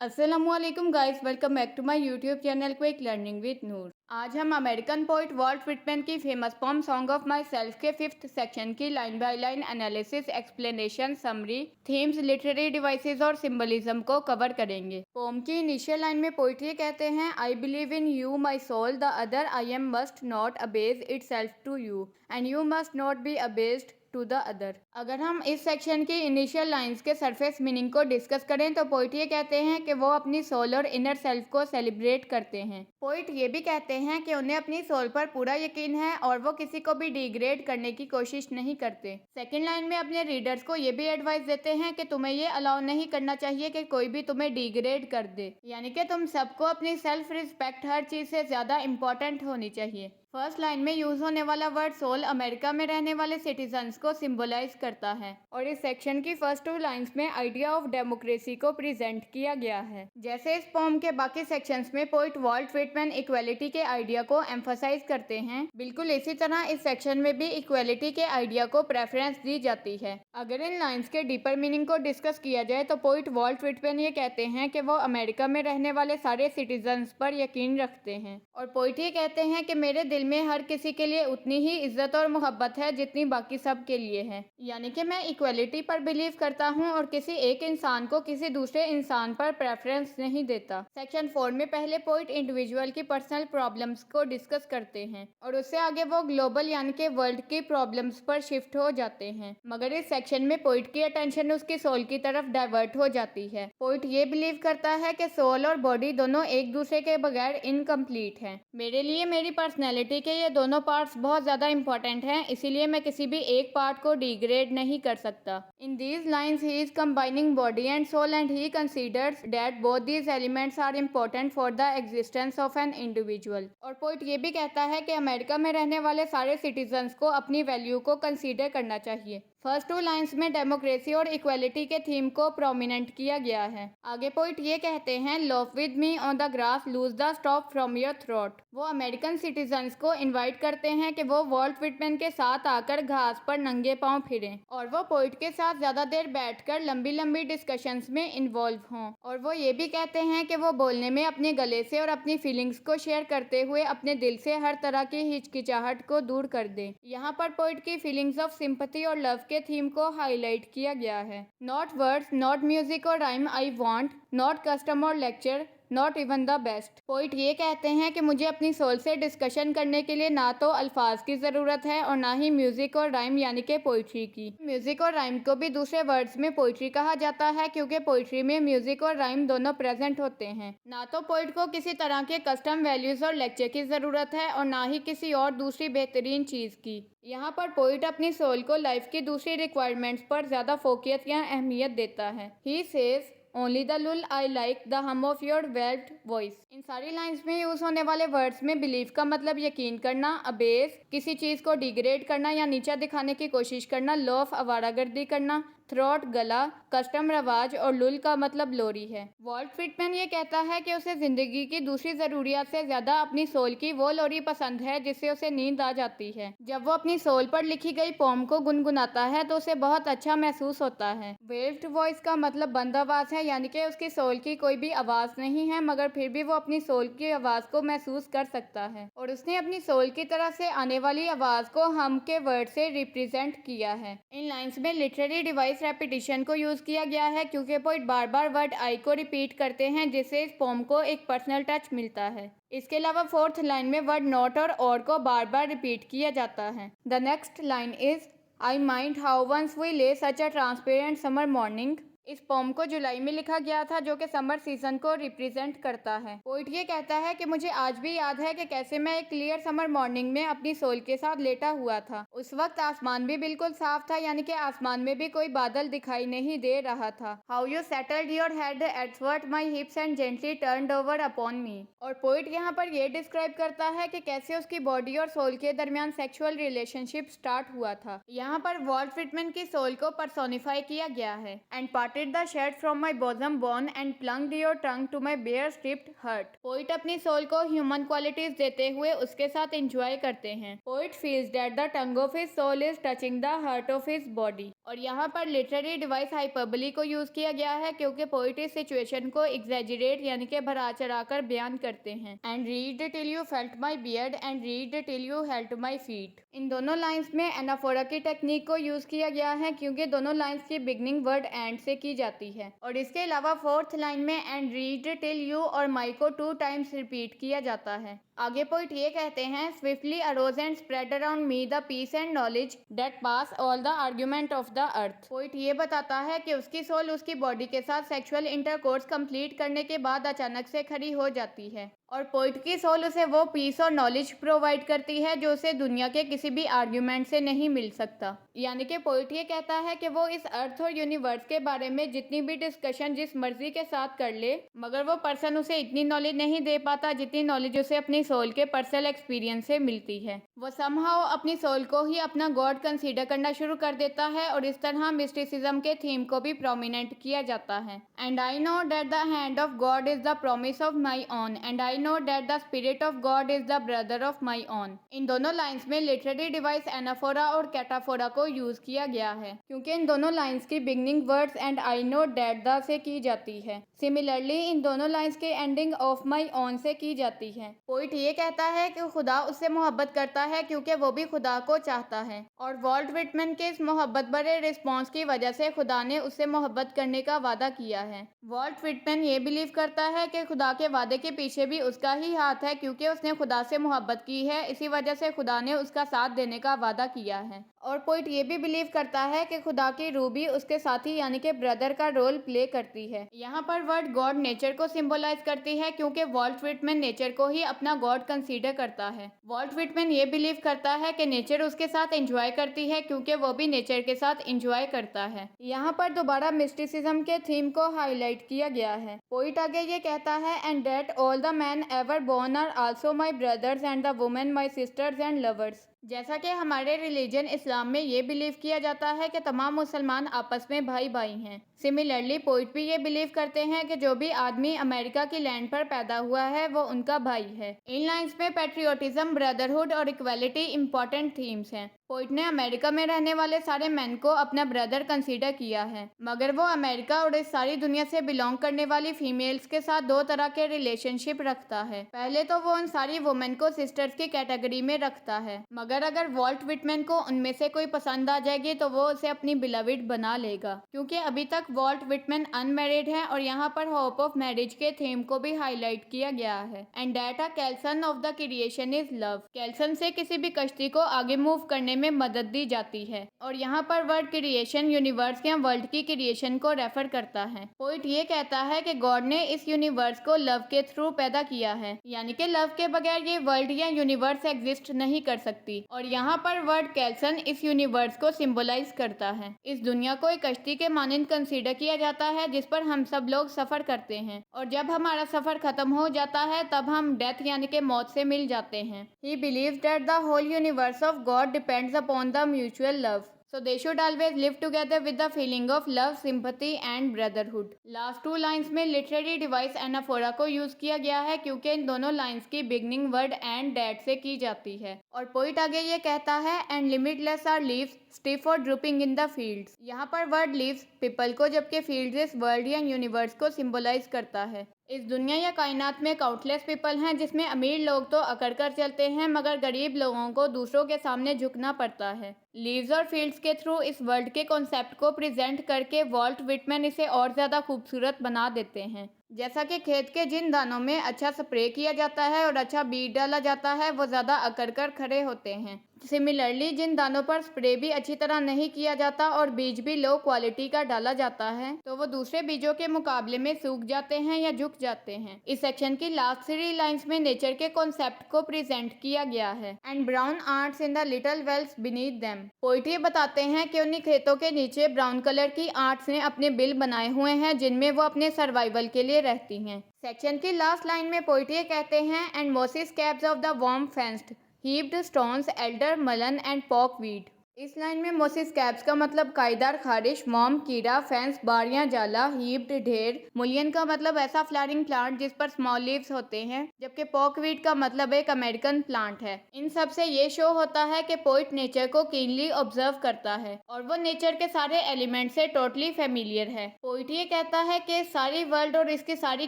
अस्सलामुअलैकुम guys, welcome back to my YouTube channel quick learning with Noor. आज हम American poet Walt Whitman की famous poem Song of Myself के 5th section की line by line analysis, explanation, summary, themes, literary devices और symbolism को cover करेंगे। Poem की initial line में पोइट ये कहते हैं, I believe in you my soul, the other I am must not abase itself to you and you must not be abased to the other. अगर हम इस section की initial lines के surface meaning को discuss करें तो poet ये कहते हैं कि वो अपनी सोल और इनर सेल्फ को सेलिब्रेट करते हैं। पोइट ये भी कहते हैं कि उन्हें अपनी सोल पर पूरा यकीन है और वो किसी को भी डिग्रेड करने की कोशिश नहीं करते। सेकंड लाइन में अपने रीडर्स को ये भी एडवाइस देते हैं कि तुम्हें ये अलाउ नहीं करना चाहिए कि कोई भी तुम्हें डिग्रेड कर दे, यानी कि तुम सबको अपनी सेल्फ रिस्पेक्ट हर चीज से ज्यादा इंपॉर्टेंट होनी चाहिए। फर्स्ट लाइन में यूज होने वाला वर्ड सोल अमेरिका में रहने वाले सिटीजन्स को सिंबलाइज करता है और इस सेक्शन की फर्स्ट 2 लाइंस में आइडिया ऑफ डेमोक्रेसी को प्रेजेंट किया गया है। जैसे इस पोम के बाकी सेक्शंस में पोइट वॉल्ट व्हिटमैन इक्वालिटी के आइडिया को एम्फसाइज करते हैं, बिल्कुल इसी तरह इस सेक्शन में भी इक्वालिटी के आइडिया को प्रेफरेंस दी जाती है। अगर इन लाइन्स के डीपर मीनिंग को डिस्कस किया जाए तो पोइट वॉल्ट व्हिटमैन ये कहते हैं कि वो अमेरिका में रहने वाले सारे सिटीजन्स पर यकीन रखते हैं और पोइट ये कहते हैं कि मेरे दिल में हर किसी के लिए उतनी ही इज्जत और मोहब्बत है जितनी बाकी सब के लिए है, यानी कि मैं इक्वलिटी पर बिलीव करता हूँ और किसी एक इंसान को किसी दूसरे इंसान पर प्रेफरेंस नहीं देता। सेक्शन 4 में पहले पोइट इंडिविजुअल की पर्सनल प्रॉब्लम्स को डिस्कस करते हैं और उससे आगे वो ग्लोबल यानी कि वर्ल्ड की प्रॉब्लम्स पर शिफ्ट हो जाते हैं, मगर इस सेक्शन में पोइट की अटेंशन उसकी सोल की तरफ डाइवर्ट हो जाती है। पोइट ये बिलीव करता है कि सोल और बॉडी दोनों एक दूसरे के बगैर इनकम्प्लीट हैं। मेरे लिए मेरी पर्सनैलिटी के ये दोनों पार्ट्स बहुत ज़्यादा इंपॉर्टेंट हैं, इसीलिए मैं किसी भी एक पार्ट को डिग्रेड नहीं कर सकता। In these lines he is combining body and soul and he considers that both these elements are important for the existence of an individual. और पोइट ये भी कहता है कि अमेरिका में रहने वाले सारे सिटीजन्स को अपनी वैल्यू को कंसीडर करना चाहिए। फर्स्ट 2 लाइंस में डेमोक्रेसी और इक्वालिटी के थीम को प्रोमिनेंट किया गया है। आगे पोइट ये कहते हैं, loaf with me on the grass, lose the stop from your throat. वो अमेरिकन सिटीजन्स को इनवाइट करते हैं कि वो वॉल्ट व्हिटमैन के साथ आकर घास पर नंगे पांव फिरें और वो पोइट के साथ ज्यादा देर बैठकर लंबी लंबी डिस्कशंस में इन्वॉल्व हों। और वो ये भी कहते हैं कि वो बोलने में अपने गले से और अपनी फीलिंग्स को शेयर करते हुए अपने दिल से हर तरह की हिचकिचाहट को दूर कर दें। यहाँ पर पोइट की फीलिंग्स ऑफ सिंपैथी और लव के थीम को हाईलाइट किया गया है। नॉट वर्ड्स, नॉट म्यूजिक और rhyme I want, not custom और lecture, not even the best. Poet ये कहते हैं कि मुझे अपनी सोल से डिस्कशन करने के लिए ना तो अल्फाज की ज़रूरत है और ना ही म्यूज़िक और राइम यानी कि पोइट्री की। म्यूज़िक और राइम को भी दूसरे वर्ड्स में पोइट्री कहा जाता है क्योंकि पोइट्री में म्यूज़िक और राइम दोनों प्रेजेंट होते हैं। ना तो पोइट को किसी तरह के कस्टम वैल्यूज़ और लेक्चर की ज़रूरत है और ना ही किसी और दूसरी बेहतरीन चीज़ की। यहाँ पर पोइट अपनी सोल को लाइफ की दूसरी रिक्वायरमेंट्स पर ज़्यादा फोकियत या अहमियत देता है। He says, only the lull I like the hum of your valved voice. इन सारी लाइंस में यूज होने वाले वर्ड्स में बिलीव का मतलब यकीन करना, अबेस किसी चीज को डिग्रेड करना या नीचा दिखाने की कोशिश करना, लॉफ आवारागर्दी करना, थ्रोट गला, कस्टम रवाज और लुल का मतलब लोरी है। वॉल्ट व्हिटमैन ये कहता है कि उसे जिंदगी की दूसरी जरूरियात से ज्यादा अपनी सोल की वो लोरी पसंद है जिससे उसे नींद आ जाती है। जब वो अपनी सोल पर लिखी गई पोम को गुनगुनाता है तो उसे बहुत अच्छा महसूस होता है। वेल्ड वॉइस का मतलब बंद आवाज है, यानी कि उसकी सोल की कोई भी आवाज नहीं है मगर फिर भी वो अपनी सोल की आवाज को महसूस कर सकता है और उसने अपनी सोल की तरफ से आने वाली आवाज को हम के वर्ड से रिप्रेजेंट किया है। इन लाइंस में लिटरेरी डिवाइस रेपिटेशन को यूज किया गया है क्योंकि poet bar bar word I को रिपीट करते हैं जिससे इस पोम को एक पर्सनल टच मिलता है। इसके अलावा 4th लाइन में वर्ड नॉट और को बार बार रिपीट किया जाता है। The next line is, I mind how once we lay such a transparent summer morning. इस पोम को जुलाई में लिखा गया था जो कि समर सीजन को रिप्रेजेंट करता है। पोइट ये कहता है कि मुझे आज भी याद है कि कैसे मैं एक क्लियर समर मॉर्निंग में अपनी सोल के साथ लेटा हुआ था। उस वक्त आसमान भी बिल्कुल साफ था, यानी कि आसमान में भी कोई बादल दिखाई नहीं दे रहा था। How you settled your head athwart my hips and gently turned over upon me. और पोइट यहाँ पर यह डिस्क्राइब करता है कि कैसे उसकी बॉडी और सोल के दरमियान सेक्सुअल रिलेशनशिप स्टार्ट हुआ था। यहाँ पर वॉल्ट व्हिटमैन की सोल को पर्सोनिफाई किया गया है and part parted the shirt from my bosom bone and plunged your tongue to my bare stripped heart. Poet अपनी सोल को ह्यूमन क्वालिटीज देते हुए उसके साथ एंजॉय करते हैं. Poet feels that the tongue of his soul is touching the heart of his body. और यहाँ पर लिटरेरी डिवाइस हाइपरबली को यूज किया गया है क्योंकि पोइट इस सिचुएशन को एग्जैजरेट यानी कि बढ़ा चढ़ाकर बयान करते हैं. And reached till you felt my beard and reached till you held my feet. इन दोनों लाइंस में एनाफोरा की टेक्निक को यूज किया गया है क्योंकि दोनों लाइंस की बिगनिंग वर्ड एंड से की जाती है. और इसके अलावा फोर्थ लाइन में एंड रीड टिल यू और माई को 2 टाइम्स रिपीट किया जाता है. आगे पोइट ये कहते हैं swiftly arose and spread around me the peace and knowledge that pass all the argument of the earth. Poet ये बताता है कि उसकी सोल उसकी बॉडी के साथ सेक्सुअल इंटरकोर्स कंप्लीट करने के बाद अचानक से खड़ी हो जाती है और पोइट की सोल उसे वो पीस और नॉलेज प्रोवाइड करती है जो उसे दुनिया के किसी भी आर्ग्यूमेंट से नहीं मिल सकता. यानी कि पोइट ये कहता है कि वो इस अर्थ और यूनिवर्स के बारे में जितनी भी डिस्कशन जिस मर्जी के साथ कर ले मगर वो पर्सन उसे इतनी नॉलेज नहीं दे पाता जितनी नॉलेज उसे अपनी सोल के पर्सनल एक्सपीरियंस से मिलती है. वो समहाउ अपनी सोल को ही अपना गॉड कंसीडर करना शुरू कर देता है और इस तरह मिस्टिसिज्म के थीम को भी प्रोमिनेंट किया जाता है. And I know that the hand of God is the promise of my own and I know that the spirit of God is the brother of my own. इन दोनों lines में literary device anaphora और कैटाफोरा को use किया गया है क्योंकि इन दोनों लाइन्स की beginning words and I know that the से की जाती है. सिमिलरली इन दोनों लाइन्स के एंडिंग ऑफ माई ओन से की जाती है. पोइट ये कहता है कि खुदा उससे मोहब्बत करता है क्योंकि वो भी खुदा को चाहता है और वॉल्ट विटमैन के इस मोहब्बत भरे रिस्पॉन्स की वजह से खुदा ने उससे मोहब्बत करने का वादा किया है. वॉल्ट विटमैन ये बिलीव करता है कि खुदा के वादे के पीछे भी उसका ही हाथ है क्योंकि उसने खुदा से मोहब्बत की है, इसी वजह से खुदा ने उसका साथ देने का वादा किया है. और पोइट ये भी बिलीव करता है कि खुदा की रूह भी उसके साथी यानी कि ब्रदर का रोल प्ले करती है. यहाँ पर वर्ड गॉड नेचर को सिंबलाइज करती है क्योंकि वॉल्ट विटमैन नेचर को ही अपना गॉड कंसीडर करता है. वॉल्ट विटमैन ये बिलीव करता है कि नेचर उसके साथ एंजॉय करती है क्योंकि वो भी नेचर के साथ एंजॉय करता है. यहाँ पर दोबारा मिस्टिसिज्म के थीम को हाईलाइट किया गया है. पोइट आगे ये कहता है and that all the men ever born are also my brothers and the women my sisters and lovers. जैसा कि हमारे रिलीजन इस्लाम में ये बिलीव किया जाता है कि तमाम मुसलमान आपस में भाई भाई हैं. सिमिलरली पोइट भी ये बिलीव करते हैं कि जो भी आदमी अमेरिका की लैंड पर पैदा हुआ है वो उनका भाई है. इन लाइन्स में पैट्रियोटिज्म, ब्रदरहुड और इक्वालिटी इंपॉर्टेंट थीम्स हैं. पोइट ने अमेरिका में रहने वाले सारे मैन को अपना ब्रदर कंसीडर किया है मगर वो अमेरिका और इस सारी दुनिया से बिलोंग करने वाली फीमेल्स के साथ 2 तरह के रिलेशनशिप रखता है. पहले तो वो उन सारी वुमेन को सिस्टर्स की कैटेगरी में रखता है मगर अगर वॉल्ट विटमैन को उनमें से कोई पसंद आ जाएगी तो वो उसे अपनी बिलविड बना लेगा क्योंकि अभी तक वॉल्ट विटमैन अनमैरिड है. और यहाँ पर होप ऑफ मैरिज के थीम को भी हाईलाइट किया गया है. And that a kelson of the creation is love. Kelson से किसी भी कश्ती को आगे मूव करने में मदद दी जाती है और यहाँ पर वर्ड क्रिएशन यूनिवर्स या वर्ल्ड की क्रिएशन को रेफर करता है. पोइट ये कहता है कि गॉड ने इस यूनिवर्स को लव के थ्रू पैदा किया है यानी कि लव के बगैर ये वर्ल्ड या यूनिवर्स एग्जिस्ट नहीं कर सकती. और यहाँ पर वर्ड कैल्सन इस यूनिवर्स को सिंबलाइज करता है. इस दुनिया को एक कश्ती के मानंद कंसीडर किया जाता है जिस पर हम सब लोग सफर करते हैं और जब हमारा सफर खत्म हो जाता है तब हम डेथ यानी कि मौत से मिल जाते हैं. He believes that the whole universe of God depends upon the mutual love. So they should always live together with the feeling of love, sympathy and brotherhood. Last 2 lines में लिटरेरी डिवाइस एनाफोरा को use किया गया है क्योंकि इन दोनों lines की beginning word and that से की जाती है. और पोइट आगे ये कहता है and limitless are leaves stiff or drooping in the fields. यहाँ पर वर्ड लीव्स पीपल को जबकि फील्ड्स इस वर्ल्ड या यूनिवर्स को सिंबलाइज करता है. इस दुनिया या कायनात में काउंटलेस पीपल हैं जिसमें अमीर लोग तो अकड़ कर चलते हैं मगर गरीब लोगों को दूसरों के सामने झुकना पड़ता है. लीव्स और फील्ड्स के थ्रू इस वर्ल्ड के कॉन्सेप्ट को प्रेजेंट करके वॉल्ट विटमैन इसे और ज़्यादा खूबसूरत बना देते हैं. जैसा कि खेत के जिन दानों में अच्छा स्प्रे किया जाता है और अच्छा बीज डाला जाता है वो ज़्यादा अकड़ कर खड़े होते हैं. सिमिलरली जिन दानों पर स्प्रे भी अच्छी तरह नहीं किया जाता और बीज भी लो क्वालिटी का डाला जाता है तो वो दूसरे बीजों के मुकाबले में सूख जाते हैं या झुक जाते हैं. इस सेक्शन की लास्ट 3 लाइन्स में नेचर के कॉन्सेप्ट को प्रेजेंट किया गया है. And brown ants in the little wells beneath them. Poet ये बताते हैं कि उन्हीं खेतों के नीचे ब्राउन कलर की आर्ट्स ने अपने बिल बनाए हुए हैं जिनमें वो अपने सर्वाइवल के लिए रहती हैं. सेक्शन की लास्ट लाइन में पोइट ये कहते हैं and mossy scabs of the worm fence heaped stones, elder, mullen and porkweed. इस लाइन में मोसिस कैप्स का मतलब कायदार खारिश, मॉम कीड़ा, फेंस बारियां जाला, हीप्ड ढेर, मुलियन का मतलब ऐसा फ्लावरिंग प्लांट जिस पर स्मॉल लीव्स होते हैं, जबकि पॉकवीट का मतलब एक अमेरिकन प्लांट है। इन सब से ये शो होता है कि पोइट नेचर को कीनली ऑब्जर्व करता है और वो नेचर के सारे एलिमेंट से टोटली फेमिलियर है। पोइट ये कहता है कि सारी वर्ल्ड और इसकी सारी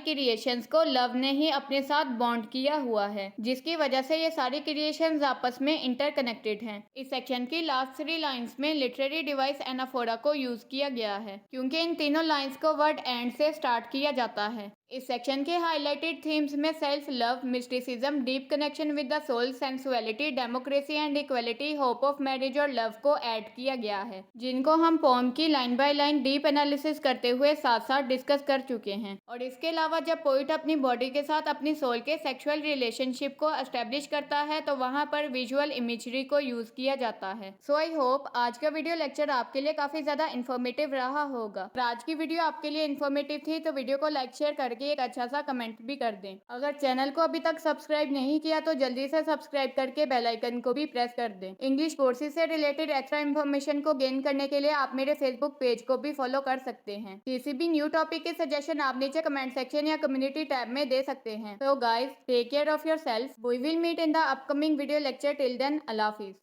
क्रिएशंस को लव ने ही अपने साथ बॉन्ड किया हुआ है, जिसकी वजह से ये सारी क्रिएशंस आपस में इंटरकनेक्टेड हैं। इस सेक्शन की लास्ट 3 लाइंस में लिटरेरी डिवाइस एनाफोरा को यूज किया गया है, क्योंकि इन तीनों लाइंस को वर्ड एंड से स्टार्ट किया जाता है। इस सेक्शन के हाईलाइटेड थीम्स में self love, mysticism, deep connection with the soul, sensuality, democracy and equality, hope of marriage और लव को ऐड किया गया है, जिनको हम पोम की line by line deep analysis करते हुए साथ साथ डिस्कस कर चुके हैं। और इसके अलावा जब पोइट अपनी बॉडी के साथ अपनी सोल के सेक्सुअल रिलेशनशिप को एस्टेब्लिश करता है तो वहाँ पर विजुअल इमेजरी को यूज किया जाता है। सो आई होप आज का वीडियो लेक्चर आपके लिए काफी ज्यादा इन्फॉर्मेटिव रहा होगा। और आज की वीडियो आपके लिए इन्फॉर्मेटिव थी तो वीडियो को लाइक शेयर करके एक अच्छा सा कमेंट भी कर दें। अगर चैनल को अभी तक सब्सक्राइब नहीं किया तो जल्दी से सब्सक्राइब करके बेल आइकन को भी प्रेस कर दें। इंग्लिश कोर्सेज से रिलेटेड एक्स्ट्रा इन्फॉर्मेशन को गेन करने के लिए आप मेरे फेसबुक पेज को भी फॉलो कर सकते हैं। किसी भी न्यू टॉपिक के सजेशन आप नीचे कमेंट सेक्शन या कम्युनिटी टैब में दे सकते हैं। तो guys take care of your self. We will meet in the upcoming video lecture. Till then अल्लाह हाफिज।